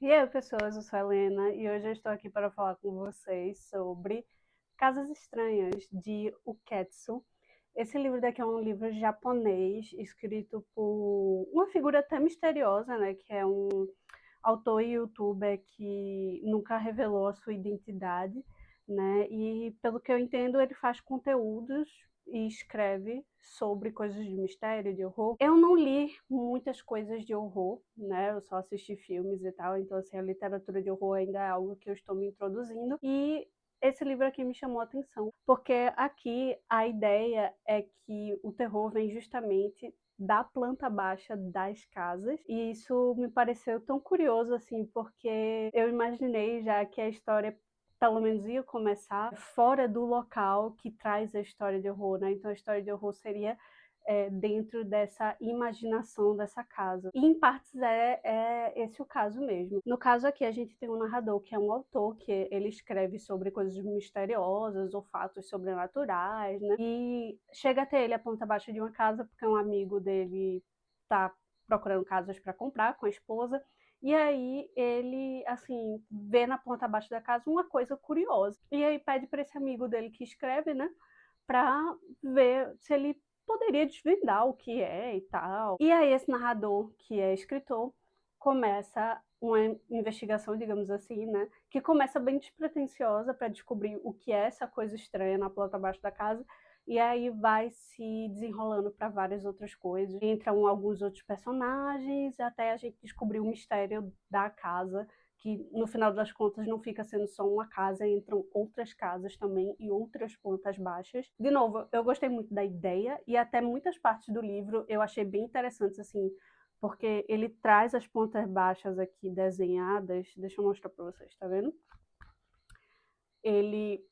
E aí, pessoas, eu sou a Helena e hoje eu estou aqui para falar com vocês sobre Casas Estranhas, de Uketsu. Esse livro daqui é um livro japonês, escrito por uma figura até misteriosa, né, que é um autor e youtuber que nunca revelou a sua identidade, né, e pelo que eu entendo ele faz conteúdos e escreve sobre coisas de mistério, de horror. Eu não li muitas coisas de horror, né? Eu só assisti filmes e tal, então assim, a literatura de horror ainda é algo que eu estou me introduzindo. E esse livro aqui me chamou a atenção, porque aqui a ideia é que o terror vem justamente da planta baixa das casas, e isso me pareceu tão curioso assim, porque eu imaginei já que a história pelo menos ia começar fora do local que traz a história de horror, né? Então a história de horror seria dentro dessa imaginação dessa casa. E em partes é esse o caso mesmo. No caso aqui a gente tem um narrador que é um autor que ele escreve sobre coisas misteriosas ou fatos sobrenaturais, né? E chega até ele a ponta baixa de uma casa porque um amigo dele tá procurando casas para comprar com a esposa. E aí ele, assim, vê na ponta baixa da casa uma coisa curiosa. E aí pede para esse amigo dele que escreve, né, para ver se ele poderia desvendar o que é e tal. E aí esse narrador, que é escritor, começa uma investigação, digamos assim, né, que começa bem despretensiosa para descobrir o que é essa coisa estranha na planta abaixo da casa. E aí vai se desenrolando para várias outras coisas. Entram alguns outros personagens até a gente descobrir o mistério da casa, que no final das contas não fica sendo só uma casa, entram outras casas também e outras plantas baixas. De novo, eu gostei muito da ideia e até muitas partes do livro eu achei bem interessantes, assim, porque ele traz as plantas baixas aqui desenhadas. Deixa eu mostrar para vocês, tá vendo? Ele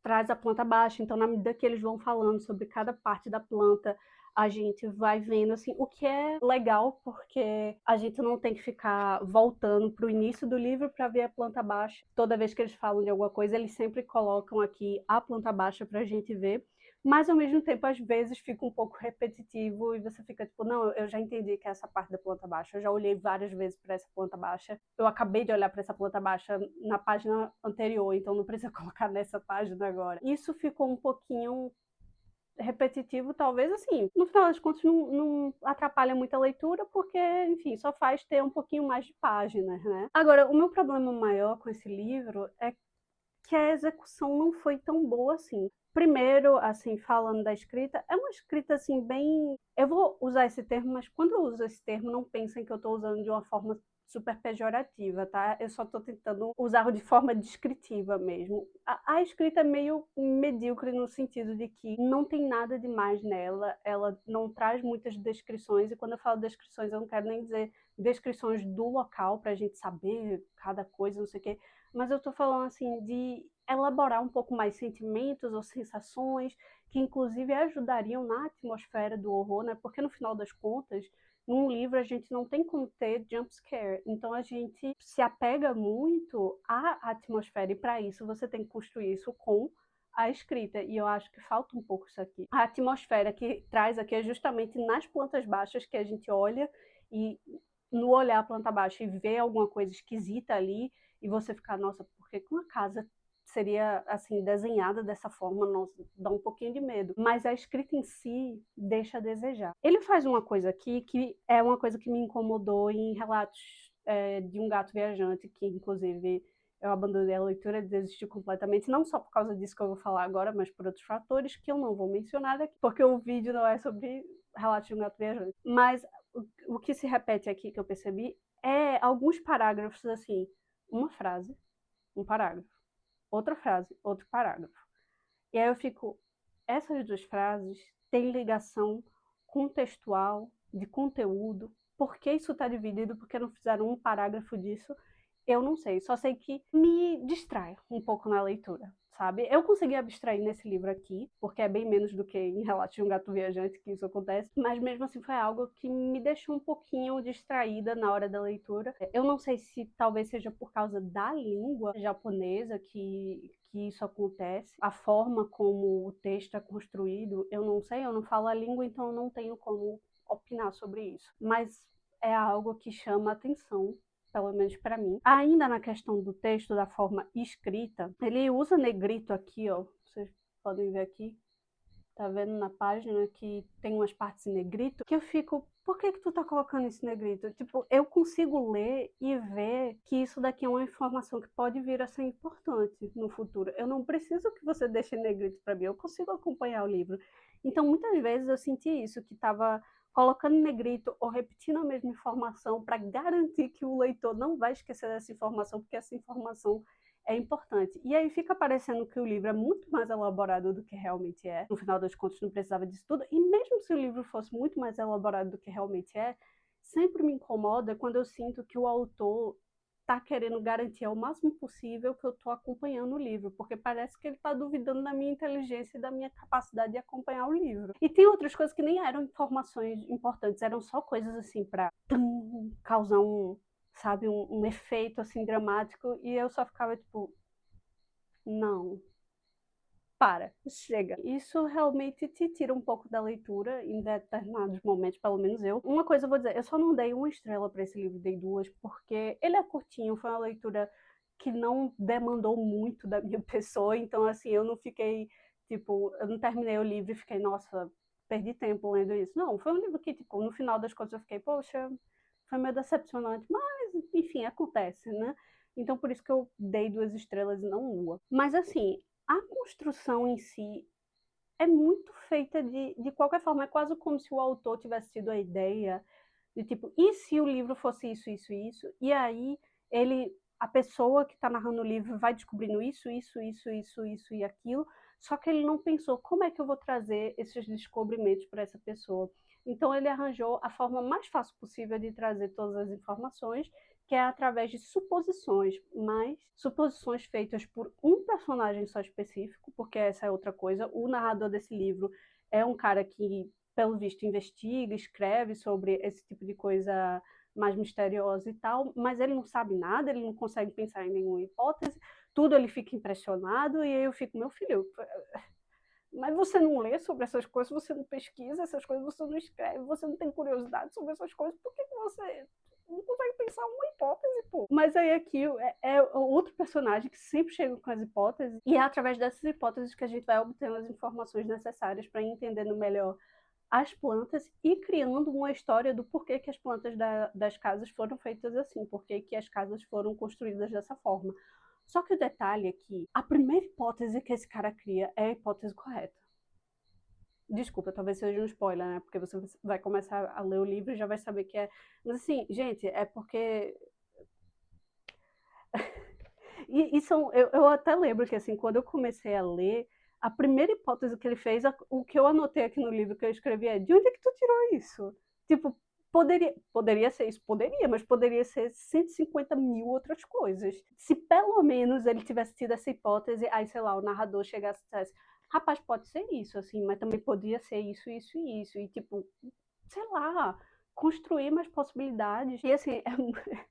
traz a planta baixa, então na medida que eles vão falando sobre cada parte da planta, a gente vai vendo assim o que é legal, porque a gente não tem que ficar voltando para o início do livro para ver a planta baixa. Toda vez que eles falam de alguma coisa, eles sempre colocam aqui a planta baixa para a gente ver, mas ao mesmo tempo às vezes fica um pouco repetitivo e você fica tipo, não, eu já entendi que é essa parte da planta baixa, eu já olhei várias vezes para essa planta baixa, eu acabei de olhar para essa planta baixa na página anterior, então não precisa colocar nessa página agora. Isso ficou um pouquinho repetitivo, talvez, assim, no final das contas não atrapalha muito a leitura, porque, enfim, só faz ter um pouquinho mais de páginas, né? Agora, o meu problema maior com esse livro é que a execução não foi tão boa assim. Primeiro, assim, falando da escrita, é uma escrita, assim, bem... Eu vou usar esse termo, mas quando eu uso esse termo, não pensem que eu estou usando de uma forma super pejorativa, tá? Eu só estou tentando usar de forma descritiva mesmo. A escrita é meio medíocre no sentido de que não tem nada demais nela, ela não traz muitas descrições, e quando eu falo descrições, eu não quero nem dizer descrições do local para a gente saber cada coisa, não sei o quê, mas eu estou falando assim de elaborar um pouco mais sentimentos ou sensações que inclusive ajudariam na atmosfera do horror, né? Porque no final das contas, num livro a gente não tem como ter jump scare, então a gente se apega muito à atmosfera e para isso você tem que construir isso com a escrita, e eu acho que falta um pouco isso aqui. A atmosfera que traz aqui é justamente nas plantas baixas que a gente olha, e no olhar a planta baixa e ver alguma coisa esquisita ali, e você ficar, nossa, por que uma casa seria assim desenhada dessa forma? Nossa, dá um pouquinho de medo. Mas a escrita em si deixa a desejar. Ele faz uma coisa aqui que é uma coisa que me incomodou em relatos de um gato viajante, que inclusive eu abandonei a leitura, desisti completamente, não só por causa disso que eu vou falar agora, mas por outros fatores que eu não vou mencionar aqui, porque o vídeo não é sobre relatos de um gato viajante. Mas o que se repete aqui, que eu percebi, é alguns parágrafos assim, uma frase, um parágrafo, outra frase, outro parágrafo. E aí eu fico, essas duas frases têm ligação contextual, de conteúdo, por que isso está dividido, por que não fizeram um parágrafo disso? Eu não sei, só sei que me distrai um pouco na leitura, sabe? Eu consegui abstrair nesse livro aqui, porque é bem menos do que em Relatos de um Gato Viajante que isso acontece, mas mesmo assim foi algo que me deixou um pouquinho distraída na hora da leitura. Eu não sei se talvez seja por causa da língua japonesa que isso acontece, a forma como o texto é construído, eu não sei, eu não falo a língua, então eu não tenho como opinar sobre isso. Mas é algo que chama atenção pelo menos para mim. Ainda na questão do texto, da forma escrita, ele usa negrito aqui, ó, vocês podem ver aqui, tá vendo na página que tem umas partes em negrito, que eu fico, por que tu tá colocando esse negrito? Tipo, eu consigo ler e ver que isso daqui é uma informação que pode vir a ser importante no futuro. Eu não preciso que você deixe negrito para mim, eu consigo acompanhar o livro. Então, muitas vezes eu senti isso, que tava colocando negrito ou repetindo a mesma informação para garantir que o leitor não vai esquecer dessa informação, porque essa informação é importante. E aí fica parecendo que o livro é muito mais elaborado do que realmente é. No final das contas, não precisava disso tudo. E mesmo se o livro fosse muito mais elaborado do que realmente é, sempre me incomoda quando eu sinto que o autor está querendo garantir ao máximo possível que eu estou acompanhando o livro, porque parece que ele está duvidando da minha inteligência e da minha capacidade de acompanhar o livro. E tem outras coisas que nem eram informações importantes, eram só coisas assim para causar sabe, um efeito assim dramático, e eu só ficava tipo, não, para, chega. Isso realmente te tira um pouco da leitura em determinados momentos, pelo menos eu. Uma coisa eu vou dizer, eu só não dei 1 estrela para esse livro, dei 2, porque ele é curtinho, foi uma leitura que não demandou muito da minha pessoa, então assim, eu não fiquei, tipo, eu não terminei o livro e fiquei, nossa, perdi tempo lendo isso. Não, foi um livro que, tipo, no final das contas eu fiquei, poxa, foi meio decepcionante, mas enfim, acontece, né? Então por isso que eu dei 2 estrelas e não uma. Mas assim, a construção em si é muito feita de qualquer forma, é quase como se o autor tivesse tido a ideia de tipo, e se o livro fosse isso, isso, isso? E aí a pessoa que está narrando o livro vai descobrindo isso e aquilo, só que ele não pensou como é que eu vou trazer esses descobrimentos para essa pessoa. Então ele arranjou a forma mais fácil possível de trazer todas as informações, que é através de suposições, mas suposições feitas por um personagem só específico, porque essa é outra coisa. O narrador desse livro é um cara que, pelo visto, investiga, escreve sobre esse tipo de coisa mais misteriosa e tal, mas ele não sabe nada, ele não consegue pensar em nenhuma hipótese, tudo ele fica impressionado, e aí eu fico, meu filho, mas você não lê sobre essas coisas, você não pesquisa essas coisas, você não escreve, você não tem curiosidade sobre essas coisas, por que você não consegue pensar uma hipótese, pô? Mas aí aqui é outro personagem que sempre chega com as hipóteses, e é através dessas hipóteses que a gente vai obtendo as informações necessárias para ir entendendo melhor as plantas e criando uma história do porquê que as plantas das casas foram feitas assim, porquê que as casas foram construídas dessa forma. Só que o detalhe é que a primeira hipótese que esse cara cria é a hipótese correta. Desculpa, talvez seja um spoiler, né? Porque você vai começar a ler o livro e já vai saber que é. Mas assim, gente, é porque. E são, eu até lembro que, assim, quando eu comecei a ler, a primeira hipótese que ele fez, o que eu anotei aqui no livro que eu escrevi é: de onde é que tu tirou isso? Tipo, poderia ser isso? Poderia, mas poderia ser 150 mil outras coisas. Se pelo menos ele tivesse tido essa hipótese, aí, sei lá, o narrador chegasse e dissesse: rapaz, pode ser isso, assim, mas também podia ser isso, isso e isso. E, tipo, sei lá, construir mais possibilidades. E assim,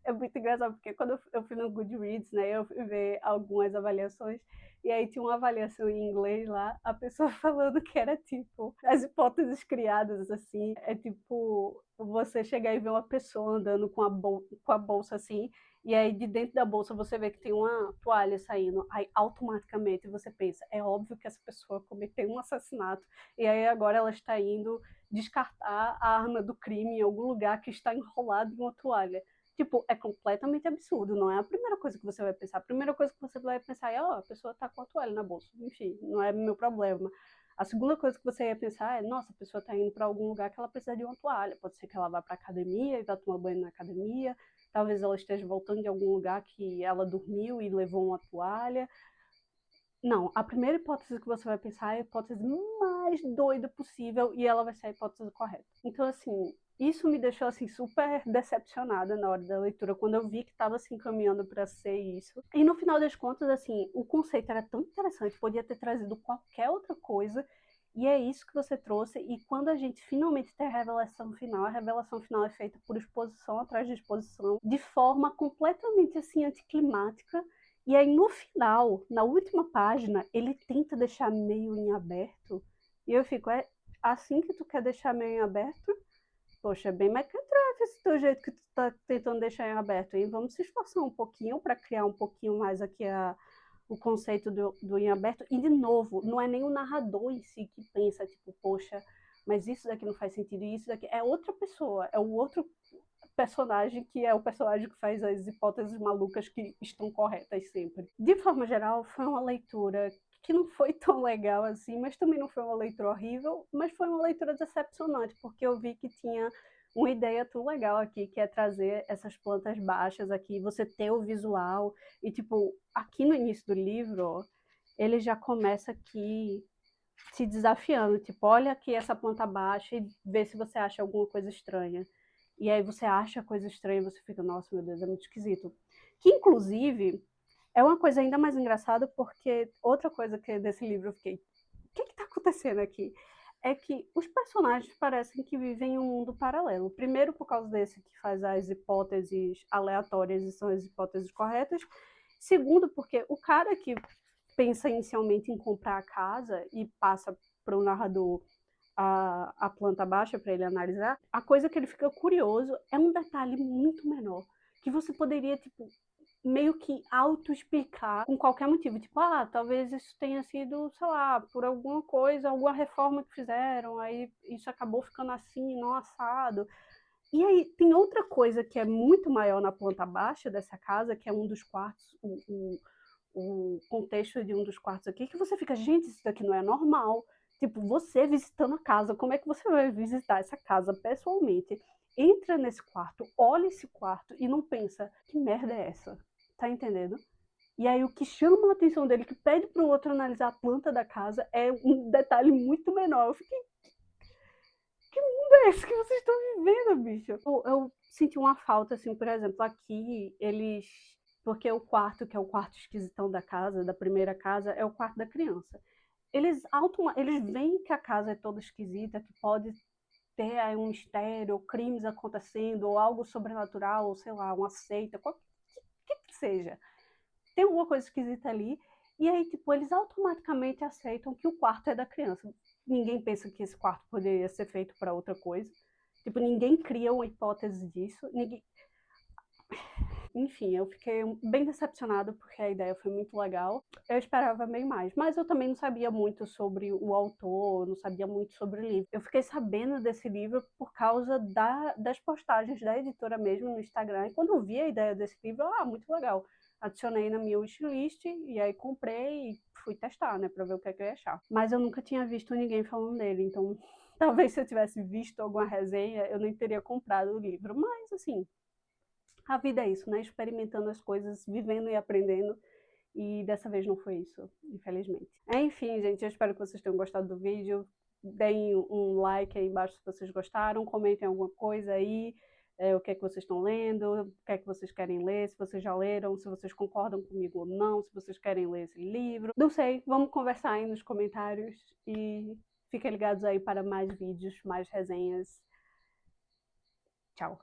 é muito engraçado, porque quando eu fui no Goodreads, né, eu fui ver algumas avaliações, e aí tinha uma avaliação em inglês lá, a pessoa falando que era tipo, as hipóteses criadas, assim, é tipo, você chegar e ver uma pessoa andando com a bolsa assim, e aí de dentro da bolsa você vê que tem uma toalha saindo, aí automaticamente você pensa, é óbvio que essa pessoa cometeu um assassinato, e aí agora ela está indo descartar a arma do crime em algum lugar que está enrolado em uma toalha. Tipo, é completamente absurdo, não é a primeira coisa que você vai pensar. A primeira coisa que você vai pensar é, ó, a pessoa tá com a toalha na bolsa. Enfim, não é meu problema. A segunda coisa que você ia pensar é, nossa, a pessoa tá indo para algum lugar que ela precisa de uma toalha. Pode ser que ela vá para academia e vá tomar banho na academia. Talvez ela esteja voltando de algum lugar que ela dormiu e levou uma toalha. Não, a primeira hipótese que você vai pensar é a hipótese mais doida possível e ela vai ser a hipótese correta. Então, assim, isso me deixou assim super decepcionada na hora da leitura, quando eu vi que estava se encaminhando para ser isso. E no final das contas, assim, o conceito era tão interessante, podia ter trazido qualquer outra coisa, e é isso que você trouxe. E quando a gente finalmente tem a revelação final é feita por exposição atrás de exposição, de forma completamente assim anticlimática. E aí, no final, na última página, ele tenta deixar meio em aberto. E eu fico, é assim que tu quer deixar meio em aberto? poxa, é bem mequetrefe esse teu jeito que tu tá tentando deixar em aberto, hein? Vamos se esforçar um pouquinho para criar um pouquinho mais aqui o conceito do em aberto. E, de novo, não é nem o narrador em si que pensa, tipo, poxa, mas isso daqui não faz sentido, e isso daqui é outra pessoa, é o outro personagem que é o personagem que faz as hipóteses malucas que estão corretas sempre. De forma geral, foi uma leitura que não foi tão legal assim, mas também não foi uma leitura horrível, mas foi uma leitura decepcionante, porque eu vi que tinha uma ideia tão legal aqui, que é trazer essas plantas baixas aqui, você ter o visual, e tipo, aqui no início do livro, ele já começa aqui te desafiando, tipo, olha aqui essa planta baixa e vê se você acha alguma coisa estranha. E aí você acha coisa estranha e você fica, nossa, meu Deus, é muito esquisito. Que, inclusive, é uma coisa ainda mais engraçada, porque outra coisa que desse livro eu fiquei, o que está acontecendo aqui? É que os personagens parecem que vivem em um mundo paralelo. Primeiro, por causa desse que faz as hipóteses aleatórias e são as hipóteses corretas. Segundo, porque o cara que pensa inicialmente em comprar a casa e passa para o narrador a planta baixa para ele analisar, a coisa que ele fica curioso é um detalhe muito menor, que você poderia, tipo, meio que auto-explicar com qualquer motivo. Tipo, ah, talvez isso tenha sido, sei lá, por alguma coisa, alguma reforma que fizeram, aí isso acabou ficando assim, não assado. E aí tem outra coisa que é muito maior na planta baixa dessa casa, que é um dos quartos, o contexto de um dos quartos aqui, que você fica, gente, isso daqui não é normal. Tipo, você visitando a casa, como é que você vai visitar essa casa pessoalmente? Entra nesse quarto, olha esse quarto e não pensa, que merda é essa? Tá entendendo? E aí o que chama a atenção dele, que pede para o outro analisar a planta da casa, é um detalhe muito menor. Eu fiquei, que mundo é esse que vocês estão vivendo, bicho? Eu senti uma falta, assim, por exemplo, aqui eles... Porque o quarto, que é o quarto esquisitão da casa, da primeira casa, é o quarto da criança. Eles veem que a casa é toda esquisita, que pode ter aí um mistério, ou crimes acontecendo, ou algo sobrenatural, ou sei lá, uma seita, qualquer que seja. Tem alguma coisa esquisita ali, e aí, tipo, eles automaticamente aceitam que o quarto é da criança. Ninguém pensa que esse quarto poderia ser feito para outra coisa. Tipo, ninguém cria uma hipótese disso. Ninguém... Enfim, eu fiquei bem decepcionada porque a ideia foi muito legal. Eu esperava bem mais, mas eu também não sabia muito sobre o autor, não sabia muito sobre o livro. Eu fiquei sabendo desse livro por causa das postagens da editora mesmo no Instagram, e quando eu vi a ideia desse livro, muito legal. Adicionei na minha wishlist e aí comprei e fui testar, né, pra ver o que é que eu ia achar. Mas eu nunca tinha visto ninguém falando dele, então talvez se eu tivesse visto alguma resenha, eu nem teria comprado o livro. Mas, assim, a vida é isso, né? Experimentando as coisas, vivendo e aprendendo. E dessa vez não foi isso, infelizmente. Enfim, gente, eu espero que vocês tenham gostado do vídeo. Deem um like aí embaixo se vocês gostaram. Comentem alguma coisa aí. O que é que vocês estão lendo, o que é que vocês querem ler, se vocês já leram, se vocês concordam comigo ou não, se vocês querem ler esse livro. Não sei, vamos conversar aí nos comentários e fiquem ligados aí para mais vídeos, mais resenhas. Tchau!